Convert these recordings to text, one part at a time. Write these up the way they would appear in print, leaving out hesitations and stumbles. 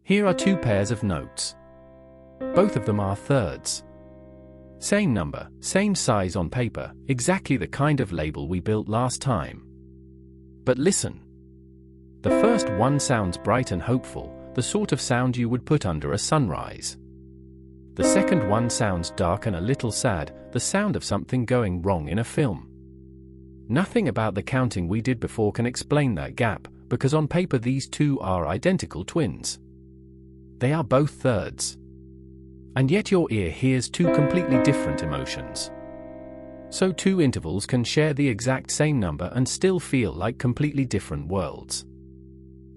Here are two pairs of notes. Both of them are thirds. Same number, same size on paper, exactly the kind of label we built last time. But listen. The first one sounds bright and hopeful, the sort of sound you would put under a sunrise. The second one sounds dark and a little sad, the sound of something going wrong in a film. Nothing about the counting we did before can explain that gap, because on paper these two are identical twins. They are both thirds. And yet your ear hears two completely different emotions. So two intervals can share the exact same number and still feel like completely different worlds.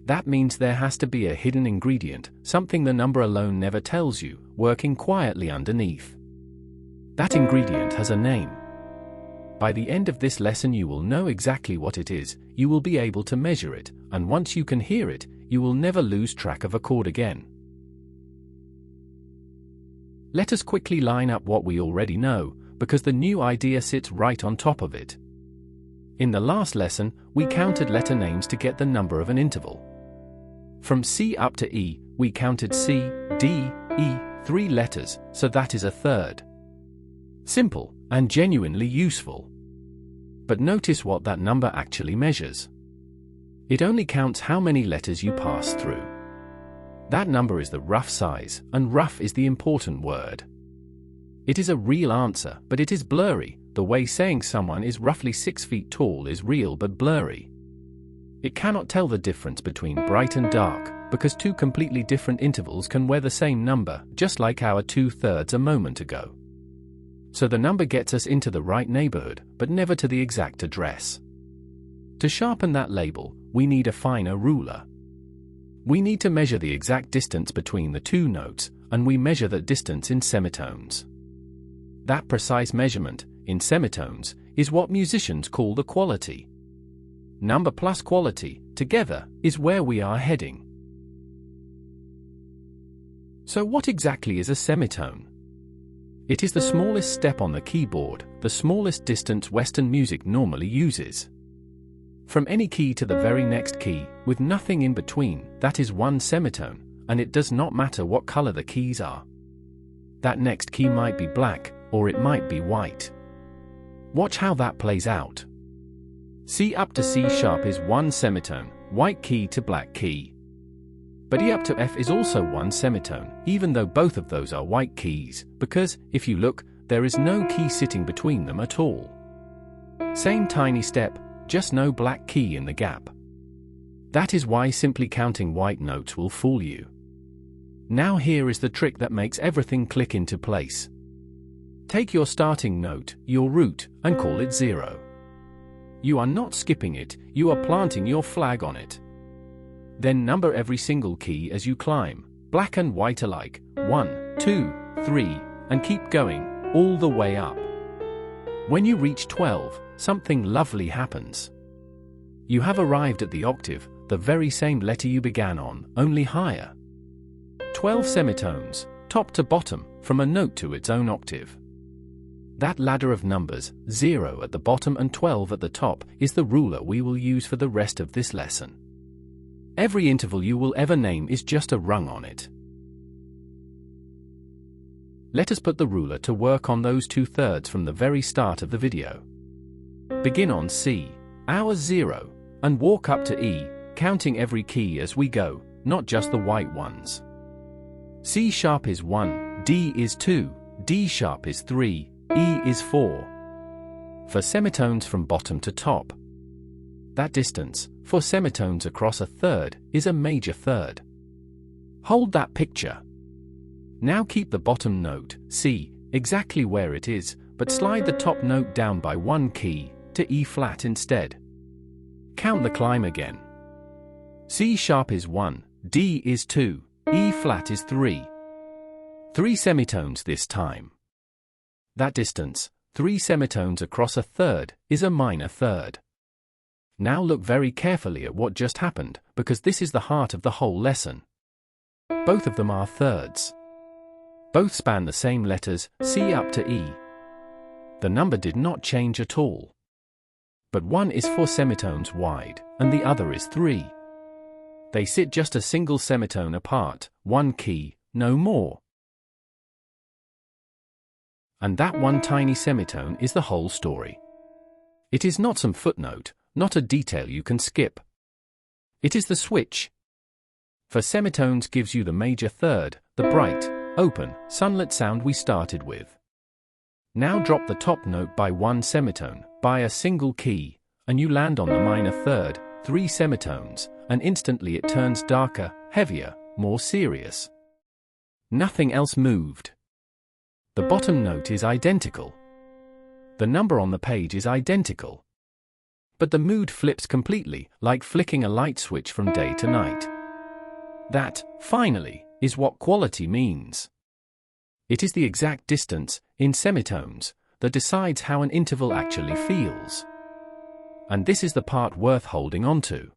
That means there has to be a hidden ingredient, something the number alone never tells you, working quietly underneath. That ingredient has a name. By the end of this lesson you will know exactly what it is, you will be able to measure it, and once you can hear it, you will never lose track of a chord again. Let us quickly line up what we already know, because the new idea sits right on top of it. In the last lesson, we counted letter names to get the number of an interval. From C up to E, we counted C, D, E, 3 letters, so that is a third. Simple, and genuinely useful. But notice what that number actually measures. It only counts how many letters you pass through. That number is the rough size, and rough is the important word. It is a real answer, but it is blurry. The way saying someone is roughly 6 feet tall is real but blurry. It cannot tell the difference between bright and dark, because two completely different intervals can wear the same number, just like our 2/3 a moment ago. So the number gets us into the right neighborhood, but never to the exact address. To sharpen that label, we need a finer ruler. We need to measure the exact distance between the two notes, and we measure that distance in semitones. That precise measurement, in semitones, is what musicians call the quality. Number plus quality, together, is where we are heading. So what exactly is a semitone? It is the smallest step on the keyboard, the smallest distance Western music normally uses. From any key to the very next key, with nothing in between, that is one semitone, and it does not matter what color the keys are. That next key might be black, or it might be white. Watch how that plays out. C up to C sharp is one semitone, white key to black key. But E up to F is also one semitone, even though both of those are white keys, because, if you look, there is no key sitting between them at all. Same tiny step, just no black key in the gap. That is why simply counting white notes will fool you. Now here is the trick that makes everything click into place. Take your starting note, your root, and call it 0. You are not skipping it, you are planting your flag on it. Then number every single key as you climb, black and white alike, 1, 2, 3, and keep going, all the way up. When you reach 12, something lovely happens. You have arrived at the octave, the very same letter you began on, only higher. 12 semitones, top to bottom, from a note to its own octave. That ladder of numbers, 0 at the bottom and 12 at the top, is the ruler we will use for the rest of this lesson. Every interval you will ever name is just a rung on it. Let us put the ruler to work on those 2/3 from the very start of the video. Begin on C, our 0, and walk up to E, counting every key as we go, not just the white ones. C sharp is 1, D is 2, D sharp is 3, E is 4. For semitones from bottom to top. That distance, for semitones across a third, is a major third. Hold that picture. Now keep the bottom note, C, exactly where it is, but slide the top note down by one key, to E flat instead. Count the climb again. C sharp is 1, D is 2, E flat is 3. 3 semitones this time. That distance, 3 semitones across a third, is a minor third. Now look very carefully at what just happened, because this is the heart of the whole lesson. Both of them are thirds. Both span the same letters, C up to E. The number did not change at all. But one is 4 semitones wide, and the other is 3. They sit just a single semitone apart, one key, no more. And that one tiny semitone is the whole story. It is not some footnote, not a detail you can skip. It is the switch. For semitones gives you the major third, the bright, open, sunlit sound we started with. Now drop the top note by one semitone, by a single key, and you land on the minor third, 3 semitones, and instantly it turns darker, heavier, more serious. Nothing else moved. The bottom note is identical. The number on the page is identical. But the mood flips completely, like flicking a light switch from day to night. That, finally, is what quality means. It is the exact distance, in semitones, that decides how an interval actually feels. And this is the part worth holding on to.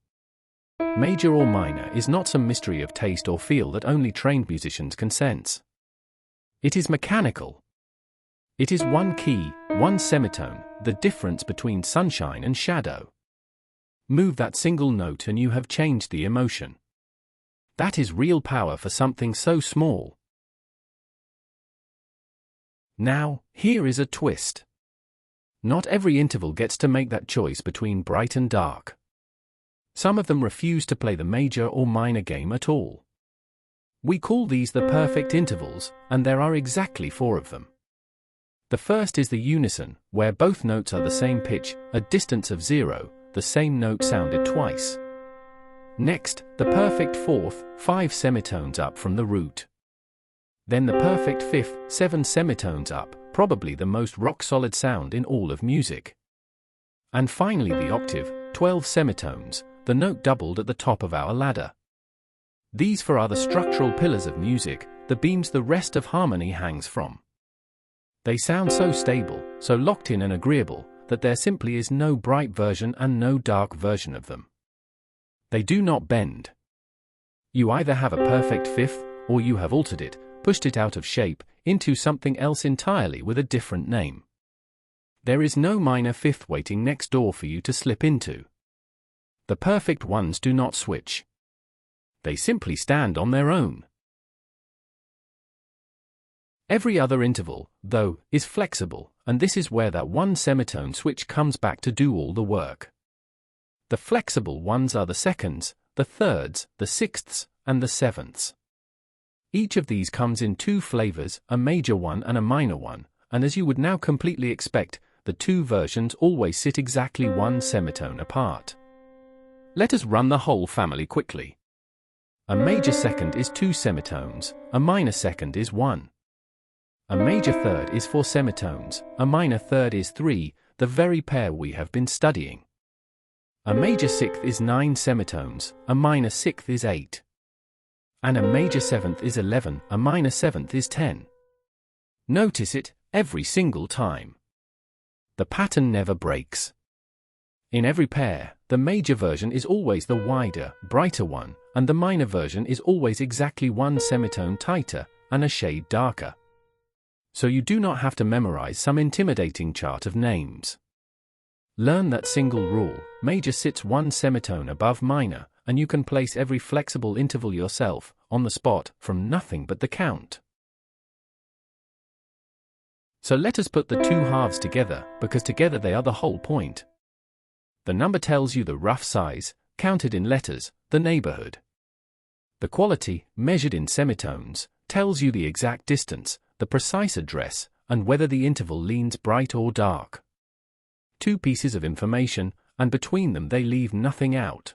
Major or minor is not some mystery of taste or feel that only trained musicians can sense. It is mechanical. It is one key, one semitone, the difference between sunshine and shadow. Move that single note and you have changed the emotion. That is real power for something so small. Now, here is a twist. Not every interval gets to make that choice between bright and dark. Some of them refuse to play the major or minor game at all. We call these the perfect intervals, and there are exactly 4 of them. The first is the unison, where both notes are the same pitch, a distance of 0, the same note sounded twice. Next, the perfect fourth, 5 semitones up from the root. Then the perfect fifth, 7 semitones up, probably the most rock-solid sound in all of music. And finally the octave, 12 semitones, the note doubled at the top of our ladder. These 4 are the structural pillars of music, the beams the rest of harmony hangs from. They sound so stable, so locked in and agreeable, that there simply is no bright version and no dark version of them. They do not bend. You either have a perfect fifth, or you have altered it, pushed it out of shape, into something else entirely with a different name. There is no minor fifth waiting next door for you to slip into. The perfect ones do not switch. They simply stand on their own. Every other interval, though, is flexible, and this is where that one semitone switch comes back to do all the work. The flexible ones are the seconds, the thirds, the sixths, and the sevenths. Each of these comes in 2 flavors, a major one and a minor one, and as you would now completely expect, the 2 versions always sit exactly 1 semitone apart. Let us run the whole family quickly. A major second is 2 semitones, a minor second is 1. A major third is 4 semitones, a minor third is 3, the very pair we have been studying. A major sixth is 9 semitones, a minor sixth is 8. And a major seventh is 11, a minor seventh is 10. Notice it, every single time. The pattern never breaks. In every pair, the major version is always the wider, brighter one, and the minor version is always exactly 1 semitone tighter, and a shade darker. So you do not have to memorize some intimidating chart of names. Learn that single rule, major sits 1 semitone above minor, and you can place every flexible interval yourself, on the spot, from nothing but the count. So let us put the 2 halves together, because together they are the whole point. The number tells you the rough size, counted in letters, the neighborhood. The quality, measured in semitones, tells you the exact distance, the precise address, and whether the interval leans bright or dark. 2 pieces of information, and between them they leave nothing out.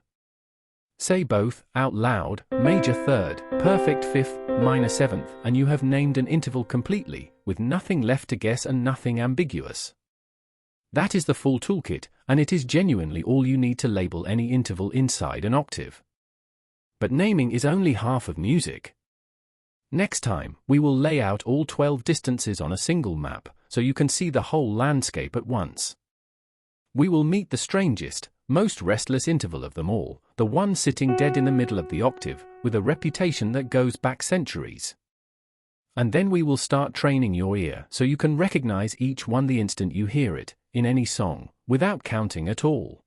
Say both, out loud, major third, perfect fifth, minor seventh, and you have named an interval completely, with nothing left to guess and nothing ambiguous. That is the full toolkit, and it is genuinely all you need to label any interval inside an octave. But naming is only half of music. Next time, we will lay out all 12 distances on a single map, so you can see the whole landscape at once. We will meet the strangest, most restless interval of them all, the one sitting dead in the middle of the octave, with a reputation that goes back centuries. And then we will start training your ear so you can recognize each one the instant you hear it, in any song, without counting at all.